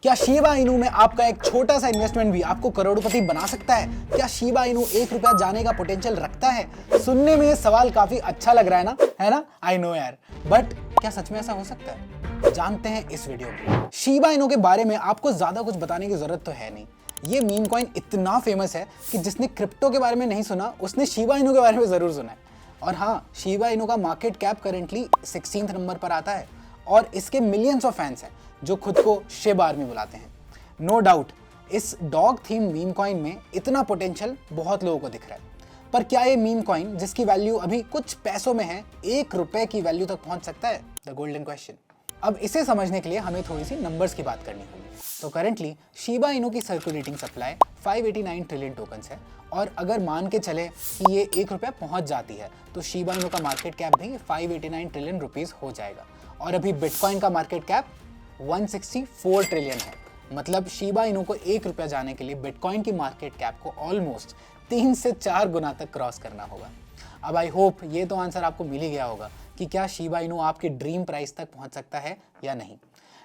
क्या Shiba Inu में आपका एक छोटा सा इन्वेस्टमेंट भी आपको करोड़पति बना सकता है? क्या शिबा इनू 1 रुपया जाने का पोटेंशियल रखता है? सुनने में ये सवाल काफी अच्छा लग रहा है ना? आई नो यार, बट क्या सच में ऐसा हो सकता है? जानते हैं इस वीडियो में। शिबा इनू के बारे में आपको ज्यादा कुछ बताने की जरूरत तो है नहीं। ये मीम कॉइन इतना फेमस है कि जिसने क्रिप्टो के बारे में नहीं सुना उसने शिबा इनू के बारे में जरूर सुना है। और हाँ, शिबा इनू का market cap currently 16th number पर आता है और इसके मिलियंस ऑफ फैंस हैं जो खुद को शिब आर्मी बुलाते हैं। नो डाउट इस डॉग थीम मीम कॉइन में इतना पोटेंशियल बहुत लोगों को दिख रहा है, पर क्या ये मीम कॉइन जिसकी वैल्यू अभी कुछ पैसों में है 1 रुपए की वैल्यू तक पहुंच सकता है? The golden question. अब इसे समझने के लिए हमें थोड़ी सी नंबर्स की बात करनी होगी। तो करेंटली शिबा इनू की सर्कुलेटिंग सप्लाई 589 ट्रिलियन टोकन्स है और अगर मान के चले कि ये 1 रुपया पहुंच जाती है तो शिबा इनू का मार्केट कैप भी 589 ट्रिलियन रुपीस हो जाएगा। और अभी बिटकॉइन का मार्केट कैप 164 ट्रिलियन है। मतलब शिबा इनू को 1 रुपया जाने के लिए बिटकॉइन की मार्केट कैप को ऑलमोस्ट 3 से 4 गुना तक क्रॉस करना होगा। अब आई होप ये तो आंसर आपको मिल ही गया होगा कि क्या शिबा इनू आपके ड्रीम प्राइस तक पहुंच सकता है या नहीं।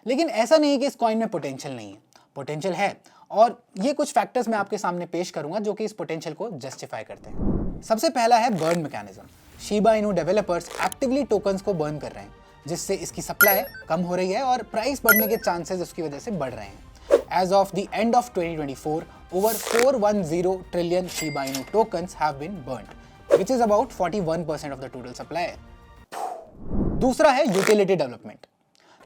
लेकिन ऐसा नहीं कि इस कॉइन में पोटेंशियल नहीं है, पोटेंशियल है और ये कुछ फैक्टर्स मैं आपके सामने पेश करूंगा जो कि इस पोटेंशियल को जस्टिफाई करते हैं। सबसे पहला है burn mechanism. Shiba Inu developers actively tokens को बर्न कर रहे हैं जिससे इसकी सप्लाई कम हो रही है और प्राइस बढ़ने के चांसेस उसकी वजह से बढ़ रहे हैं। As of the end of 2024, over 410 trillion Shiba Inu tokens have been burned, which is about 41% of the total supply। दूसरा है यूटिलिटी डेवलपमेंट।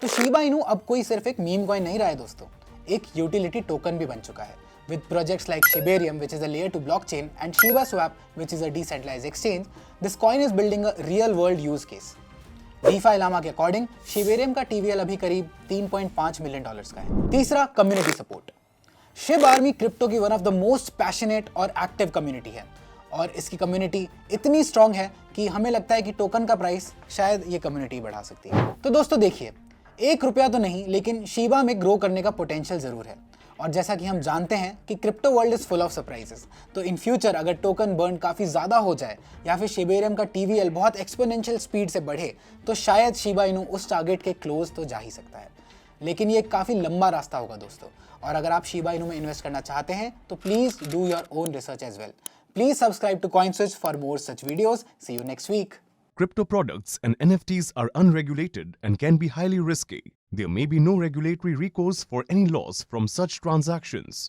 तो शिबा इनू अब कोई सिर्फ एक मीम कॉइन नहीं रहा है दोस्तों, एक यूटिलिटी टोकन भी बन चुका है with projects like Shibarium, which is a layer 2 blockchain, and ShibaSwap, which is a decentralized exchange. This coin is building a real world use case। DeFi Llama के अकॉर्डिंग शिबेरियम का TVL अभी करीब $3.5 million का है। तीसरा, community support. Shiv army crypto की one of the most passionate और active community है और इसकी कम्युनिटी इतनी स्ट्रांग है कि हमें लगता है कि टोकन का प्राइस शायद ये कम्युनिटी बढ़ा सकती है। तो दोस्तों देखिए, 1 रुपया तो नहीं लेकिन शिबा में ग्रो करने का पोटेंशियल जरूर है। और जैसा कि हम जानते हैं कि crypto world is full of surprises, तो इन फ्यूचर अगर टोकन बर्न काफ़ी ज़्यादा हो जाए या फिर शिबेरियम का TVL बहुत एक्सपोनेंशियल स्पीड से बढ़े तो शायद शिबा इनू उस टारगेट के क्लोज तो जा ही सकता है। लेकिन ये काफ़ी लंबा रास्ता होगा दोस्तों, और अगर आप शिबा इनू में इन्वेस्ट करना चाहते हैं तो please do your own research as well. Please subscribe to CoinSwitch for more such videos. See you next week. Crypto products and NFTs are unregulated and can be highly risky. There may be no regulatory recourse for any loss from such transactions.